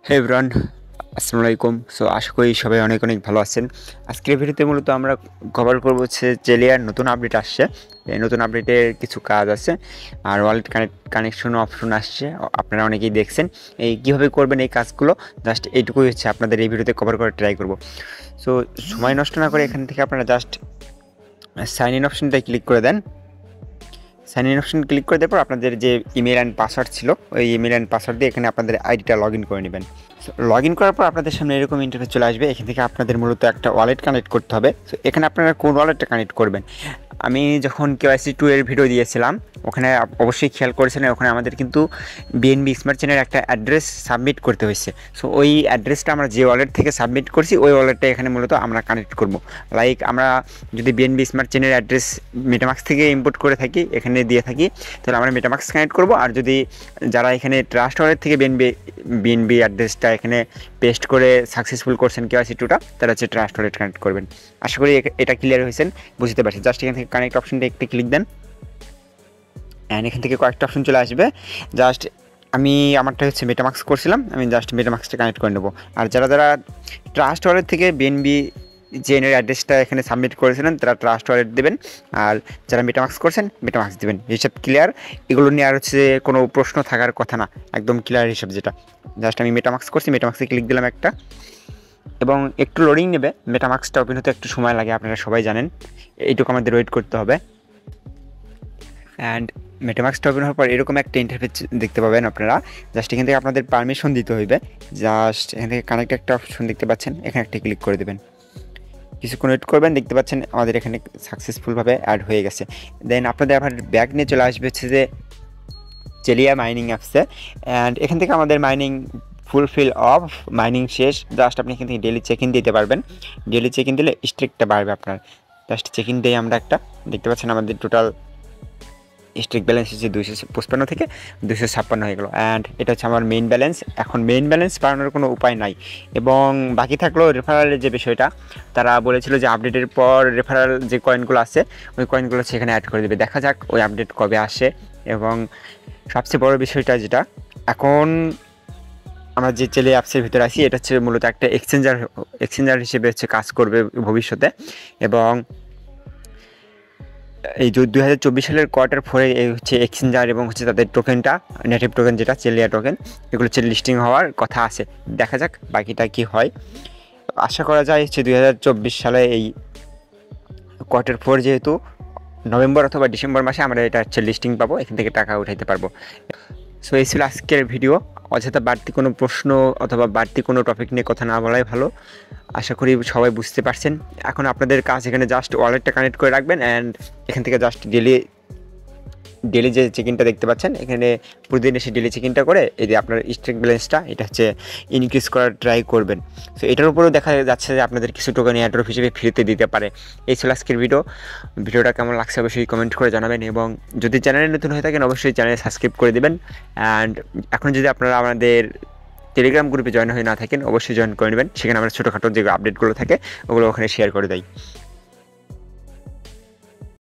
হে everyone, আসসালামু আলাইকুম। So আশা করি সবাই অনেক অনেক ভালো আছেন। আজকের ভিডিওতে মূলত আমরা কভার করবো হচ্ছে জেলিয়ার নতুন আপডেট আসছে। এই নতুন আপডেটের কিছু কাজ আছে আর ওয়ালেট কানেকশন অপশন আসছে, আপনারা অনেকেই দেখছেন। এই কীভাবে করবেন এই কাজগুলো, জাস্ট এইটুকুই হচ্ছে আপনাদের এই ভিডিওতে কভার করে ট্রাই করব। সো সময় নষ্ট না করে এখান থেকে আপনারা জাস্ট সাইন ইন অপশনটাই ক্লিক করে দেন। সাইন ইন অপশন ক্লিক করে দেওয়ার পর আপনাদের যে ইমেল অ্যান্ড পাসওয়ার্ড ছিল, ওই ইমেল অ্যান্ড পাসওয়ার্ড দিয়ে এখানে আপনাদের আইডিটা লগ ইন করে নেবেন। লগ ইন করার পর আপনাদের সামনে এরকম ইন্টারফেস চলে আসবে। এখান থেকে আপনাদের মূলত একটা ওয়ালেট কানেক্ট করতে হবে। সো এখানে আপনারা কোন ওয়ালেটটা কানেক্ট করবেন, আমি যখন KYC 2 এর ভিডিও দিয়েছিলাম ওখানে অবশ্যই খেয়াল করেছিলেন, ওখানে আমাদের কিন্তু BNB স্মার্ট চেনের একটা অ্যাড্রেস সাবমিট করতে হয়েছে। সো ওই অ্যাড্রেসটা আমরা যে ওয়ালেট থেকে সাবমিট করছি ওই ওয়ালেটটা এখানে মূলত আমরা কানেক্ট করব। লাইক আমরা যদি BNB স্মার্ট চেনের অ্যাড্রেস মেটামাক্স থেকে ইম্পোর্ট করে থাকি, এখানে দিয়ে থাকি, তাহলে আমরা মেটামাক্স কানেক্ট করব। আর যদি যারা এখানে ট্রাস্ট ওয়ালেট থেকে BNB অ্যাড্রেসটা এখানে পেস্ট করে সাকসেসফুল করছেন KYC 2টা, তারা হচ্ছে ট্রাস্ট ওয়ালেট কানেক্ট করবেন। আশা করি এটা ক্লিয়ার হয়েছেন, বুঝতে পারছেন। জাস্ট এখান থেকে কানেক্ট অপশনটা একটু ক্লিক দেন, অ্যান্ড এখান থেকে কয়েকটা অপশন চলে আসবে। জাস্ট আমি আমারটা হচ্ছে মেটামাক্স করছিলাম, আমি জাস্ট মেটামাক্সটা কানেক্ট করে নেবো। আর যারা যারা ট্রাস্ট ওয়ালেট থেকে BNB চেনের অ্যাড্রেসটা এখানে সাবমিট করেছিলেন তারা ট্রাস্ট ওয়ালেট দেবেন, আর যারা মেটামাক্স করছেন মেটামাক্স দেবেন। হিসাব ক্লিয়ার, এগুলো নিয়ে আর হচ্ছে কোনো প্রশ্ন থাকার কথা না, একদম ক্লিয়ার হিসাব যেটা। জাস্ট আমি মেটামাক্স করছি, মেটামাক্সে ক্লিক দিলাম একটা, এবং একটু লোডিং নেবে। মেটামাক্সটা ওপেন হতে একটু সময় লাগে, আপনারা সবাই জানেন, এইটুকু আমাদের ওয়েট করতে হবে। অ্যান্ড মেটামাক্সটা ওপেন হওয়ার পর এরকম একটা ইন্টারফেস দেখতে পাবেন আপনারা। জাস্ট এখান থেকে আপনাদের পারমিশন দিতে হইবে। জাস্ট এখান থেকে কানেক্ট একটা অপশন দেখতে পাচ্ছেন, এখানে একটা ক্লিক করে দেবেন। কিছুক্ষণ ওয়েট করবেন, দেখতে পাচ্ছেন আমাদের এখানে সাকসেসফুলভাবে অ্যাড হয়ে গেছে। দেন আপনাদের আবার ব্যাক নিয়ে চলে আসবে হচ্ছে যে জেলিয়া মাইনিং অ্যাপসে। অ্যান্ড এখান থেকে আমাদের মাইনিং ফুলফিল অফ, মাইনিং শেষ। জাস্ট আপনি এখান থেকে ডেলি চেক ইন দিতে পারবেন। ডেলি চেক ইন দিলে স্ট্রিকটা বাড়বে আপনার। জাস্ট চেক ইন দিয়ে আমরা একটা দেখতে পাচ্ছেন আমাদের টোটাল স্ট্রিক ব্যালেন্স হচ্ছে 255 থেকে 256 হয়ে গেলো। অ্যান্ড এটা হচ্ছে আমার মেইন ব্যালেন্স। এখন মেইন ব্যালেন্স বাড়ানোর কোনো উপায় নাই, এবং বাকি থাকলো রেফারেলের যে বিষয়টা। তারা বলেছিল যে আপডেটের পর রেফারেল যে কয়েনগুলো আছে ওই কয়েনগুলো সেখানে অ্যাড করে দেবে। দেখা যাক ওই আপডেট কবে আসে। এবং সবচেয়ে বড় বিষয়টা যেটা, এখন আমরা যে চেলে অ্যাপসের ভিতরে আছি এটা হচ্ছে মূলত একটা এক্সচেঞ্জার হিসেবে হচ্ছে কাজ করবে ভবিষ্যতে। এবং এই 2024 সালের Q4 এই হচ্ছে এক্সচেঞ্জার এবং হচ্ছে তাদের টোকেনটা, নেটিভ টোকেন যেটা চেলিয়া টোকেন, এগুলো হচ্ছে লিস্টিং হওয়ার কথা আছে। দেখা যাক বাকিটা কি হয়। আশা করা যায় হচ্ছে 2024 সালে এই Q4 যেহেতু নভেম্বর অথবা ডিসেম্বর মাসে আমরা এটা হচ্ছে লিস্টিং পাবো, এখান থেকে টাকা উঠাইতে পারবো। সো এই ছিল আজকের ভিডিও। অযথা বাড়তি কোনো প্রশ্ন অথবা বাড়তি কোনো টপিক নিয়ে কথা না বলাই ভালো। আশা করি সবাই বুঝতে পারছেন। এখন আপনাদের কাজ এখানে জাস্ট ওয়ালেটটা কানেক্ট করে রাখবেন, অ্যান্ড এখান থেকে জাস্ট ডেলি যে চেক ইনটা দেখতে পাচ্ছেন, এখানে প্রতিদিন এসে ডেলি চেক ইনটা করে এই যে আপনার স্ট্রিক ব্যালেন্সটা এটা হচ্ছে ইনক্রিজ করার ট্রাই করবেন। সো এটার উপরেও দেখা যাচ্ছে যে আপনাদের কিছু টোকেন এয়ারড্রপ হিসেবে ফ্রিতে দিতে পারে। এই ছিল আজকের ভিডিওটা কেমন লাগছে অবশ্যই কমেন্ট করে জানাবেন, এবং যদি চ্যানেলে নতুন হয়ে থাকেন অবশ্যই চ্যানেলে সাবস্ক্রাইব করে দেবেন। অ্যান্ড এখন যদি আপনারা আমাদের টেলিগ্রাম গ্রুপে জয়েন হয়ে না থাকেন অবশ্যই জয়েন করে নেবেন, সেখানে আমরা ছোটোখাটো যে আপডেটগুলো থাকে ওগুলো ওখানে শেয়ার করে দেয়।